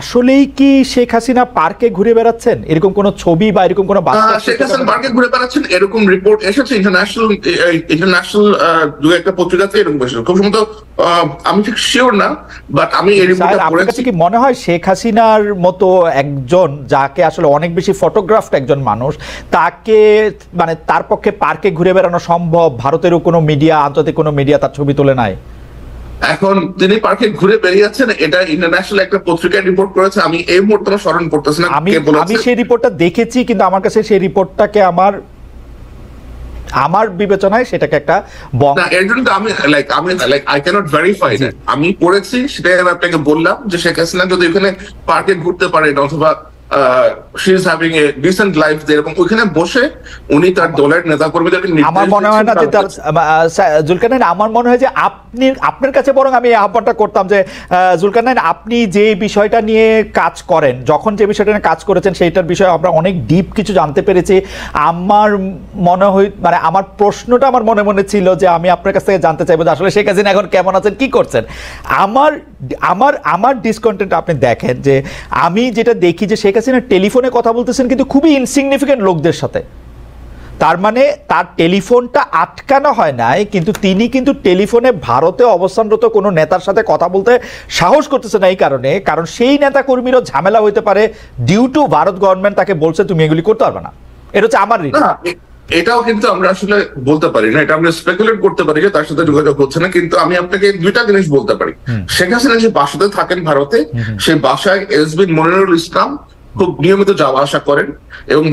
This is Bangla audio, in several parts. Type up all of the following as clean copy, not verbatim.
আসলেই কি শেখ হাসিনা পার্কে ঘুরে বেড়াচ্ছেন, এরকম কোন ছবি বা এরকম কোন শেখ হাসিনা পার্কে ঘুরে বেড়াচ্ছেন এরকম রিপোর্ট এসেছে ইন্টারন্যাশনাল দু একটা পত্রিকাতে এরকম এসেছে। খুব সম্ভবত আমি ঠিক শিওর না, বাট আমি এই রিপোর্টটা পড়েছি। কি মনে হয় শেখ হাসিনার মতো একজন যাকে আসলে অনেক বেশি ফটোগ্রাফড একজন মানুষ, তাকে মানে তার পক্ষে পার্কে ঘুরে বেড়ানো সম্ভব? ভারতেরও কোনো মিডিয়া, আন্তর্জাতিক কোনো মিডিয়া তার ছবি তুলে নাই। এখন তিনি পার্কে ঘুরে বেরিয়েছেন, এটা ইন্টারন্যাশনাল একটা পত্রিকায় রিপোর্ট করেছে। আমি এই মুহূর্তে স্মরণ করতেছি না কে বলেছে। আমি সেই রিপোর্টটা দেখেছি, কিন্তু আমার কাছে সেই রিপোর্টটাকে আমার বিবেচনায় সেটাকে একটা না, এর জন্য আমি আই ক্যানট ভেরিফাই দ্যাট। আমি পড়েছি, সেটাই আমি আপনাকে বললাম যে শেখ হাসিনা যদি ওখানে পার্কে ঘুরতে পারেন অথবা she is having a decent life there, এবং ওখানে বসে উনি তার দলের নেতাকর্মীদেরকে আমার মনে হয় না যে তার জুলকারনাইন, আমার মনে হয় যে আপনার কাছে বরং আমি এই আহ্বানটা করতাম যে জুলকারনাইন, আপনি যে বিষয়টা নিয়ে কাজ করেন, যখন যে বিষয়টা নিয়ে কাজ করেছেন সেইটার বিষয়ে আমরা অনেক ডিপ কিছু জানতে পেরেছি। আমার মনে হয় মানে আমার প্রশ্নটা আমার মনে ছিল যে আমি আপনার কাছ থেকে জানতে চাইবো যে আসলে শেখ হাসিনা এখন কেমন আছেন, কি করছেন। আমার ডিসকন্টেন্ট আপনি দেখেন যে আমি যেটা দেখি যে শেখ হাসিনা টেলিফোনে কথা বলতেছেন কিন্তু খুবই ইনসিগনিফিকেন্ট লোকদের সাথে। তার মানে তার টেলিফোনটা আটকানো হয় নাই, কিন্তু তিনি কিন্তু টেলিফোনে ভারতে অবস্থানরত কোনো নেতার সাথে কথা বলতে সাহস করতেছে না এই কারণ সেই নেতা কর্মীরও ঝামেলা হইতে পারে ডিউ টু ভারত গভর্নমেন্ট তাকে বলছে তুমি এগুলি করতে পারবে না। এটা হচ্ছে আমার রিড। এটাও কিন্তু আমরা আসলে বলতে পারি না, এটা আমরা স্পেকুলেট করতে পারি যে তার সাথে যোগাযোগ হচ্ছে না। কিন্তু আমি আপনাকে দুইটা জিনিস বলতে পারি। শেখ হাসিনা যে বাসাতে থাকেন ভারতে, সেই বাসায় এসবি মনিরুল ইসলাম খুব নিয়মিত যাওয়া আসা করেন, এবং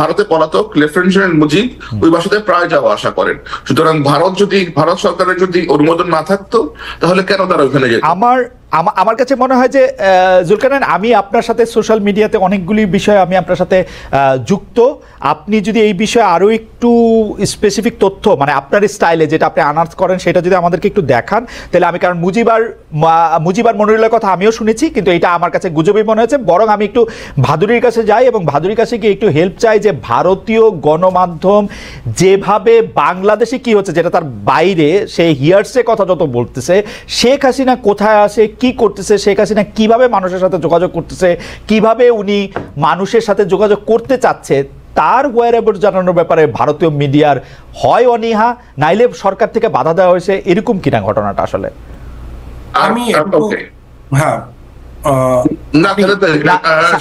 ভারতে পলাতক লেফটেন্যান্ট জেনারেল মুজিব ওই বাসাতে প্রায় যাওয়া আসা করেন। সুতরাং ভারত সরকারের যদি অনুমোদন না থাকতো তাহলে কেন তারা ওখানে যেত? আমার কাছে মনে হয় যে জুলকারনাইন, আমি আপনার সাথে সোশ্যাল মিডিয়াতে অনেকগুলি বিষয় আমি আপনার সাথে যুক্ত। আপনি যদি এই বিষয়ে আরও একটু স্পেসিফিক তথ্য মানে আপনার স্টাইলে যেটা আপনি আনার্স করেন সেটা যদি আমাদেরকে একটু দেখান, তাহলে আমি, কারণ মুজিবার মনিরুলের কথা আমিও শুনেছি, কিন্তু এটা আমার কাছে গুজবই মনে হয়েছে। বরং আমি একটু ভাদুরীর কাছে যাই এবং ভাদুরীর কাছে গিয়ে একটু হেল্প চাই যে ভারতীয় গণমাধ্যম যেভাবে বাংলাদেশে কি হচ্ছে যেটা তার বাইরে, সে হিয়ার্সে কথা যত বলতেছে, শেখ হাসিনা কোথায় আসে, কি করতেছে, শেখ হাসিনা কিভাবে মানুষের সাথে যোগাযোগ করতেছে, কিভাবে উনি মানুষের সাথে যোগাযোগ করতে চাচ্ছে, তার ওয়ারএভার জানানোর ব্যাপারে ভারতীয় মিডিয়ার হয় অনীহা, নাইলে সরকার থেকে বাধা দেওয়া হয়েছে, এরকম কিনা ঘটনাটা আসলে। আমি হ্যাঁ না,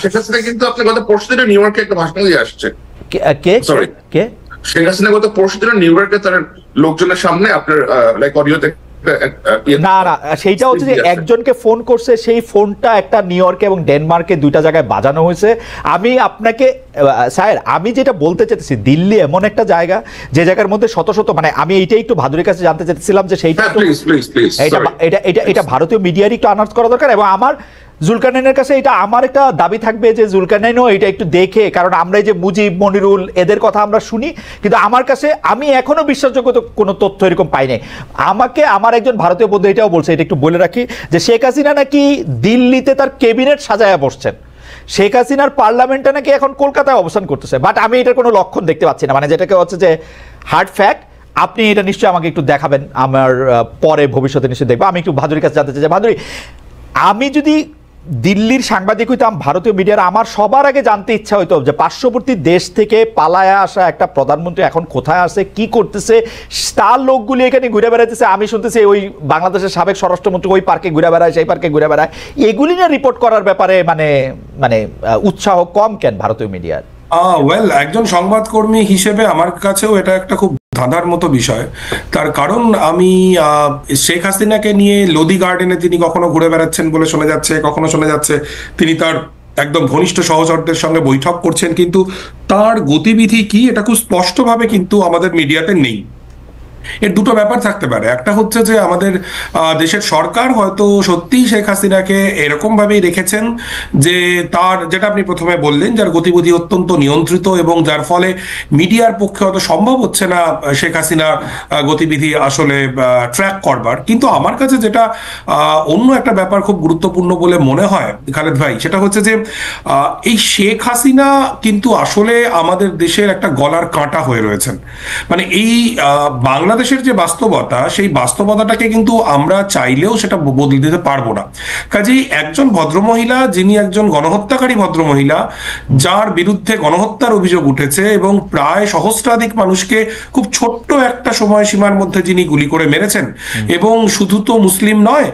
শেখ হাসিনা কিন্তু আপনি গত পরশু দিনে নিউ ইয়র্কে একটা ভাষণ দিয়ে আসছে। কে শেখ হাসিনা গত পরশু দিনে নিউ ইয়র্কে তার লোকজনের সামনে আপনার অডিওতে না, সেইটা হচ্ছে যে একজনকে ফোন করছে, সেই ফোনটা একটা নিউ ইয়র্কে এবং ডেনমার্কে দুইটা জায়গায় বাজানো হয়েছে। আমি আপনাকে স্যার, আমি যেটা বলতে চাইতেছি, দিল্লি এমন একটা জায়গা যে জায়গার মধ্যে শত শত, মানে আমি এইটাই একটু ভাদুরীর কাছে জানতে চাইতেছিলাম যে সেইটা এটা ভারতীয় মিডিয়ারই একটু আনাউন্স করা দরকার। এবং আমার জুলকারনাইনের কাছে এটা আমার একটা দাবি থাকবে যে জুলকারনাইনও এটা একটু দেখে, কারণ আমরা এই যে মুজিব, মনিরুল এদের কথা আমরা শুনি, কিন্তু আমার কাছে আমি এখনো বিশ্বাসযোগ্য কোনো তথ্য এরকম পাই নাই। আমাকে আমার একজন ভারতীয় বন্ধু এটাও বলছে, এটা একটু বলে রাখি, যে শেখ হাসিনা নাকি দিল্লিতে তার ক্যাবিনেট সাজায়া বসছেন, শেখ হাসিনার পার্লামেন্টটা নাকি এখন কলকাতায় অবস্থান করতেছে। বাট আমি এটার কোনো লক্ষণ দেখতে পাচ্ছি না, মানে যেটাকে হচ্ছে যে হার্ড ফ্যাক্ট। আপনি এটা নিশ্চয়ই আমাকে একটু দেখাবেন, আমার পরে ভবিষ্যতে নিশ্চয়ই দেখবো। আমি একটু ভাদুরীর কাছে জানতে চাই যে ভাদুরী, আমি যদি দিল্লির সাংবাদিক হইতাম, ভারতীয় মিডিয়ার, আমার সবার আগে জানতে ইচ্ছা হইতো যে পার্শ্ববর্তী দেশ থেকে পালায়া আসা একটা প্রধানমন্ত্রী এখন কোথায় আছে, কি করতেছে, তার লোকগুলি এখানে ঘুরে বেড়াইতেছে। আমি শুনতেছি ওই বাংলাদেশের সাবেক স্বরাষ্ট্রমন্ত্রী ওই পার্কে ঘুরে বেড়ায়, সেই পার্কে ঘুরে বেড়ায়, এগুলি নিয়ে রিপোর্ট করার ব্যাপারে মানে উৎসাহ কম কেন ভারতীয় মিডিয়ার? ওয়েল, একজন সংবাদকর্মী হিসেবে আমার কাছেও এটা একটা খুব ধাঁধার মতো বিষয়। তার কারণ আমি শেখ হাসিনাকে নিয়ে লোদি গার্ডেনে তিনি কখনো ঘুরে বেড়াচ্ছেন বলে শোনা যাচ্ছে, কখনো শোনা যাচ্ছে তিনি তার একদম ঘনিষ্ঠ সহচরদের সঙ্গে বৈঠক করছেন, কিন্তু তার গতিবিধি কি এটা খুব স্পষ্টভাবে কিন্তু আমাদের মিডিয়াতে নেই। এর দুটো ব্যাপার থাকতে পারে। একটা হচ্ছে যে আমাদের দেশের সরকার হয়তো সত্যিই শেখ হাসিনাকে এরকম ভাবেই রেখেছেন যে তার, যেটা আপনি প্রথমে বললেন, যার গতিবিধি অত্যন্ত নিয়ন্ত্রিত এবং যার ফলে মিডিয়ার পক্ষে হয়তো সম্ভব হচ্ছে না শেখ হাসিনার গতিবিধি আসলে ট্র্যাক করবার। কিন্তু আমার কাছে যেটা অন্য একটা ব্যাপার খুব গুরুত্বপূর্ণ বলে মনে হয় খালেদ ভাই, সেটা হচ্ছে যে এই শেখ হাসিনা কিন্তু আসলে আমাদের দেশের একটা গলার কাঁটা হয়ে রয়েছেন। মানে এই বাংলা বাংলাদেশের যে বাস্তবতা, সেই বাস্তবতাটাকে কিন্তু আমরা চাইলেও সেটা বদলে দিতে পারবো না। কাজেই একজন ভদ্রমহিলা, যিনি একজন গণহত্যাকারী ভদ্রমহিলা, যার বিরুদ্ধে গণহত্যার অভিযোগ উঠেছে এবং প্রায় সহস্রাধিক মানুষকে খুব ছোট্ট একটা সময়সীমার মধ্যে যিনি গুলি করে মেরেছেন, এবং শুধু তো মুসলিম নয়,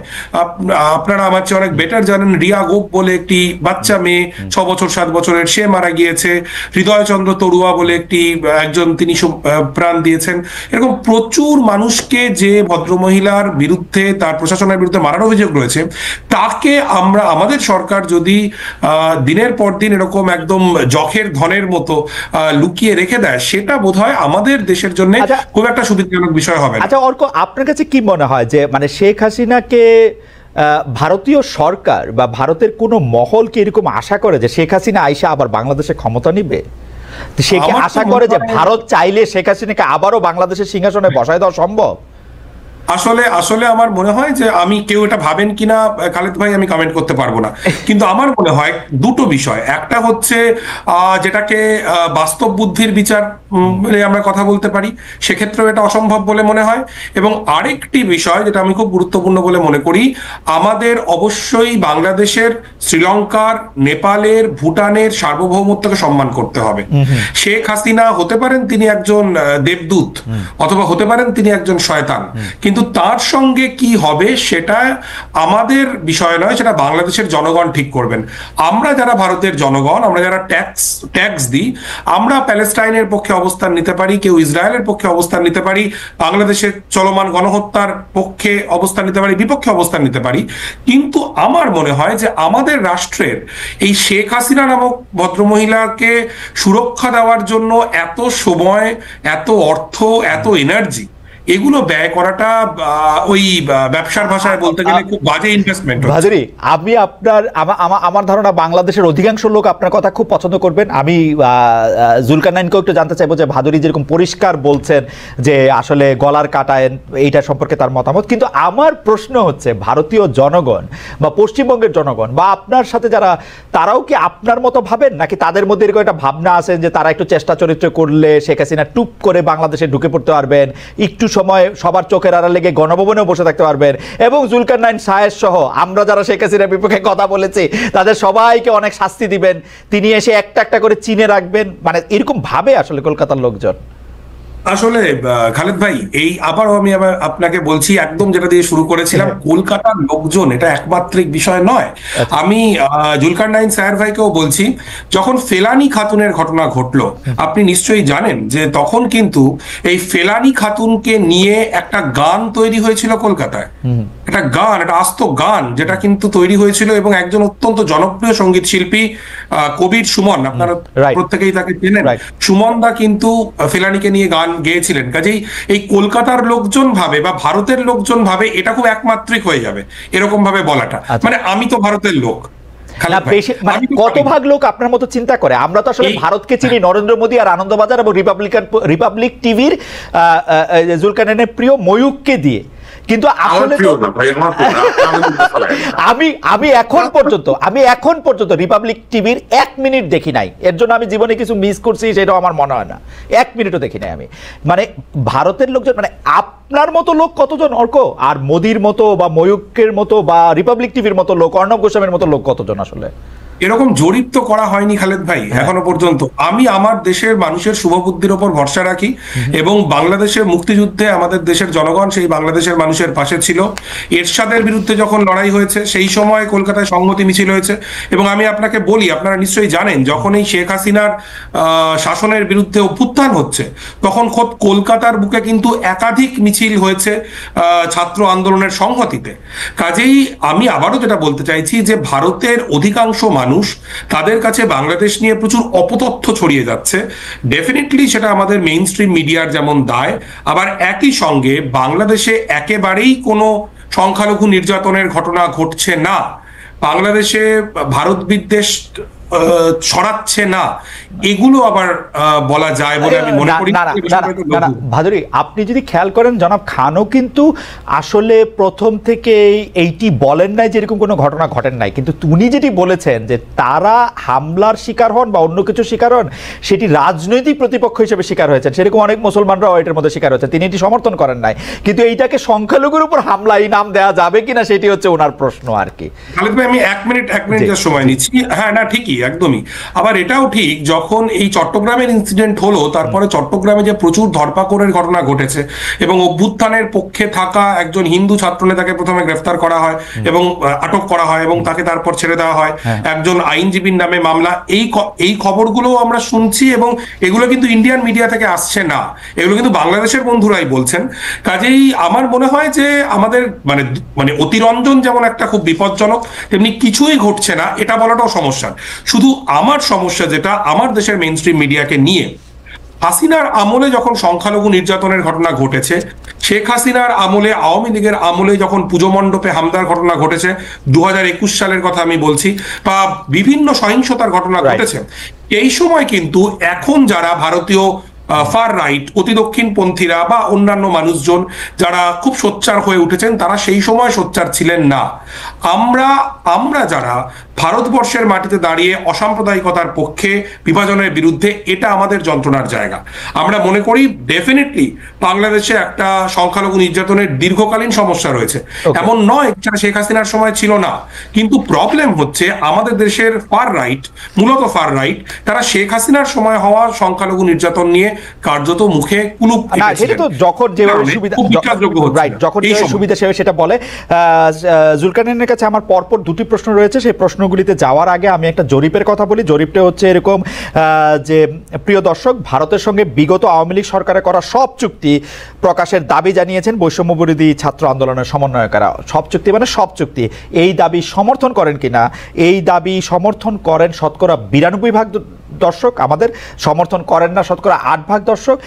আপনারা আমার চেয়ে অনেক বেটার জানেন, রিয়া গোপ বলে একটি বাচ্চা মেয়ে 6 বছর 7 বছরের, সে মারা গিয়েছে। হৃদয়চন্দ্র তরুয়া বলে একজন, তিনি প্রাণ দিয়েছেন। এরকম প্রচুর মানুষকে যে ভদ্রমহিলার বিরুদ্ধে, তার প্রশাসনের বিরুদ্ধে মারার অভিযোগ রয়েছে, তাকে আমাদের সরকার যদি দিনের পর দিন এরকম একদম জখের ধনের মতো লুকিয়ে রেখে দেয়, সেটা বোধহয় আমাদের দেশের জন্য খুব একটা সুবিধাজনক বিষয় হবে। আচ্ছা অর্ক, আপনার কাছে কি মনে হয় যে মানে শেখ হাসিনাকে ভারতীয় সরকার বা ভারতের কোনো মহল কি এরকম আশা করে যে শেখ হাসিনা আইসা আবার বাংলাদেশে ক্ষমতা নিবে? সে কি আশা করে যে ভারত চাইলে শেখ হাসিনাকে আবারও বাংলাদেশের সিংহাসনে বসায় দেওয়া সম্ভব? আসলে আমার মনে হয় যে, আমি কেউ এটা ভাবেন কিনা খালেদ ভাই আমি কমেন্ট করতে পারবো না, কিন্তু আমার মনে হয় দুটো বিষয়। একটা হচ্ছে যেটাকে বাস্তব বুদ্ধির বিচার আমরা কথা বলতে পারি, সেক্ষেত্রেও এটা অসম্ভব বলে মনে হয়। এবং আরেকটি বিষয় যেটা আমি খুব গুরুত্বপূর্ণ বলে মনে করি, আমাদের অবশ্যই বাংলাদেশের, শ্রীলঙ্কার, নেপালের, ভুটানের সার্বভৌমত্বকে সম্মান করতে হবে। শেখ হাসিনা হতে পারেন তিনি একজন দেবদূত, অথবা হতে পারেন তিনি একজন শয়তান, কিন্তু তার সঙ্গে কি হবে সেটা আমাদের বিষয় নয়, সেটা বাংলাদেশের জনগণ ঠিক করবেন। আমরা যারা ভারতের জনগণ, আমরা যারা ট্যাক্স দিই, আমরা প্যালেস্টাইনের পক্ষে অবস্থান নিতে পারি, কেউ ইসরায়েলের পক্ষে অবস্থান নিতে পারি, বাংলাদেশের চলমান গণহত্যার পক্ষে অবস্থান নিতে পারি, বিপক্ষে অবস্থান নিতে পারি, কিন্তু আমার মনে হয় যে আমাদের রাষ্ট্রের এই শেখ হাসিনা নামক ভদ্রমহিলাকে সুরক্ষা দেওয়ার জন্য এত সময়, এত অর্থ, এত এনার্জি, এগুলো ব্যয় করাটা ওই ব্যবসার ভাষায় বলতে গেলে খুব বাজে ইনভেস্টমেন্ট। ভাদুরী, আমি আমার ধারণা বাংলাদেশের অধিকাংশ লোক আপনার কথা খুব পছন্দ করবেন। আমি জুলকারনাইনকেও একটু জানতে চাইবো যে ভাদুরী যেরকম পরিষ্কার বলছেন যে আসলে গলার কাটায় এইটা সম্পর্কে তার মতামত, কিন্তু আমার প্রশ্ন হচ্ছে ভারতীয় জনগণ বা পশ্চিমবঙ্গের জনগণ বা আপনার সাথে যারা, তারাও কি আপনার মতো ভাবেন, নাকি তাদের মধ্যে এরকম একটা ভাবনা আছে যে তারা একটু চেষ্টা চরিত্র করলে শেখ হাসিনা টুপ করে বাংলাদেশে ঢুকে পড়তে পারবেন, একটু সময় সবার চোখের আড়ালে লেগে গণভবনেও বসে থাকতে পারবেন, এবং জুলকারনাইন সাহেব সহ আমরা যারা শেখ হাসিনার বিপক্ষে কথা বলেছি তাদের সবাইকে অনেক শাস্তি দিবেন, তিনি এসে একটা একটা করে চিনে রাখবেন, মানে এরকম ভাবে আসলে কলকাতার লোকজন? আসলে খালেদ ভাই, এই আবারও আমি আপনাকে বলছি, একদম যেটা দিয়ে শুরু করেছিলাম, কলকাতার লোকজন এটা একমাত্রিক বিষয় নয়। আমি জুলকারনাইন স্যার ভাইকেও বলছি, যখন ফেলানি খাতুনের ঘটনা ঘটলো, আপনি নিশ্চয়ই জানেন যে তখন কিন্তু এই ফেলানি খাতুনকে নিয়ে একটা গান তৈরি হয়েছিল কলকাতায়, একটা গান, একটা আস্ত গান, যেটা কিন্তু তৈরি হয়েছিল, এবং একজন অত্যন্ত জনপ্রিয় সঙ্গীত শিল্পী কবির সুমন, আপনারা প্রত্যেকেই তাকে চেনেন, সুমন দা কিন্তু ফেলানিকে নিয়ে গান গেয়েছিলেন। কাজেই এই কলকাতার লোকজন ভাবে বা ভারতের লোকজন ভাবে এটা খুব একমাত্রিক হয়ে যাবে, এরকম ভাবে বলাটা, মানে আমি তো ভারতের লোক। কত ভাগ লোক আপনার মতো চিন্তা করে? আমরা তো আসলে ভারতকে চিনি নরেন্দ্র মোদী আর আনন্দবাজার এবং রিপাবলিক টিভির জুলকারনাইনের প্রিয় ময়ূককে দিয়ে, কিন্তু আসলে আমি এখন পর্যন্ত রিপাবলিক টিভির 1 মিনিট দেখি নাই। এর জন্য আমি জীবনে কিছু মিস করছি সেটাও আমার মনে হয় না, 1 মিনিটও দেখি নাই আমি। মানে ভারতের লোকজন, মানে আপনার মতো লোক কতজন অর্ক, আর মোদির মতো বা ময়ূকের মতো বা রিপাবলিক টিভির মতো লোক, অর্ণব গোস্বামীর মতো লোক কতজন আসলে? এরকম জরিপ তো করা হয়নি খালেদ ভাই এখনো পর্যন্ত। আমি আমার দেশের মানুষের শুভবুদ্ধির ওপর ভরসা রাখি, এবং বাংলাদেশের মুক্তিযুদ্ধে আমাদের দেশের জনগণ সেই বাংলাদেশের মানুষের পাশে ছিল। এরশাদের বিরুদ্ধে যখন লড়াই হয়েছে সেই সময় কলকাতায় সংহতি মিছিল হয়েছে, এবং আমি আপনাকে বলি, আপনারা নিশ্চয়ই জানেন, যখন এই শেখ হাসিনার শাসনের বিরুদ্ধে অভ্যুত্থান হচ্ছে, তখন খোদ কলকাতার বুকে কিন্তু একাধিক মিছিল হয়েছে ছাত্র আন্দোলনের সংহতিতে। কাজেই আমি আবারও যেটা বলতে চাইছি যে ভারতের অধিকাংশ মানুষ, তাদের কাছে বাংলাদেশ নিয়ে প্রচুর অপতথ্য ছড়িয়ে যাচ্ছে। ডেফিনেটলি সেটা আমাদের মেইন স্ট্রিম মিডিয়ার যেমন দায়, আবার একই সঙ্গে বাংলাদেশে একেবারেই কোনো সংখ্যালঘু নির্যাতনের ঘটনা ঘটছে না। বাংলাদেশে ভারত বিদ্বেষ ছড়াচ্ছে না, এগুলো আবার বলা যায় বলে আমি মনে করি। ভাদুরী, আপনি যদি খেয়াল করেন জনাব খানও কিন্তু আসলে প্রথম থেকে এইটি বলেন নাই যে এরকম কোনো ঘটনা ঘটেন নাই, কিন্তু উনি যেটি বলেছেন যে তারা হামলার শিকার হন বা অন্য কিছু শিকার হন সেটি রাজনৈতিক প্রতিপক্ষ হিসেবে শিকার হয়েছেন, সেরকম অনেক মুসলমানরাও এটার মধ্যে শিকার হয়েছে, তিনি এটি সমর্থন করেন নাই। কিন্তু এইটাকে সংখ্যালঘুর উপর হামলা এই নাম দেওয়া যাবে কিনা সেটি হচ্ছে ওনার প্রশ্ন আর কি। খালেদ ভাই, আমি এক মিনিট সময় নিচ্ছি। হ্যাঁ, না ঠিকই, একদমই। আবার এটাও ঠিক, যখন এই চট্টগ্রামের ইনসিডেন্ট হলো তারপরে চট্টগ্রামে যে প্রচুর ধরপাকড়ের ঘটনা ঘটেছে এবং অভ্যুত্থানের পক্ষে থাকা একজন হিন্দু ছাত্রনেতাকে প্রথমে গ্রেফতার করা হয় এবং আটক করা হয় এবং তাকে তারপর ছেড়ে দেওয়া হয়, একজন আইনজীবীর নামে মামলা, এই খবরগুলো আমরা শুনছি এবং এগুলো কিন্তু ইন্ডিয়ান মিডিয়া থেকে আসছে না, এগুলো কিন্তু বাংলাদেশের বন্ধুরাই বলছেন। কাজেই আমার মনে হয় যে আমাদের মানে অতিরঞ্জন যেমন একটা খুব বিপজ্জনক, তেমনি কিছুই ঘটছে না এটা বলাটাও সমস্যা। শুধু আমার সমস্যা যেটা আমার দেশের মেইন স্ট্রিম মিডিয়াকে নিয়ে, হাসিনার আমলে যখন সংখ্যালঘু নির্যাতনের ঘটনা ঘটেছে, শেখ হাসিনার আমলে, আওয়ামী লীগের আমলে যখন পুজো মণ্ডপে হামলার ঘটনা ঘটেছে 2021 সালের কথা আমি বলছি, বা বিভিন্ন সহিংসতার ঘটনা ঘটেছে, এই সময় কিন্তু এখন যারা ভারতীয় ফার রাইট, অতি দক্ষিণপন্থীরা বা অন্যান্য মানুষজন যারা খুব সোচ্চার হয়ে উঠেছেন, তারা সেই সময় সোচ্চার ছিলেন না। আমরা যারা ভারতবর্ষের মাটিতে দাঁড়িয়ে অসাম্প্রদায়িকতার পক্ষে, বিভাজনের বিরুদ্ধে, এটা আমাদের যন্ত্রণার জায়গা। আমরা মনে করি ডেফিনেটলি বাংলাদেশে একটা সংখ্যালঘু নির্যাতনের দীর্ঘকালীন সমস্যা রয়েছে, এমন নয় যেটা শেখ হাসিনার সময় ছিল না। কিন্তু প্রবলেম হচ্ছে আমাদের দেশের ফার রাইট, মূলত ফার রাইট, তারা শেখ হাসিনার সময় হওয়া সংখ্যালঘু নির্যাতন নিয়ে কার্যত মুখে কুলুপ, যখন যেভাবে সুবিধা সেটা বলে। জুলকারনাইনের কাছে আমার পরপর দুটি প্রশ্ন রয়েছে, সেই প্রশ্নগুলিতে যাওয়ার আগে আমি একটা জরিপের কথা বলি। জরিপটা হচ্ছে এরকম যে, প্রিয় দর্শক, ভারতের সঙ্গে বিগত আওয়ামী লীগ সরকারের করা সব চুক্তি প্রকাশের দাবি জানিয়েছেন বৈষম্য বিরোধী ছাত্র আন্দোলনের সমন্বয়কারা। সব চুক্তি মানে সব চুক্তি। এই দাবি সমর্থন করেন কিনা? এই দাবি সমর্থন করেন শতকরা 92% দর্শক, আমাদের সমর্থন করেন না শতকরা 8% দর্শক।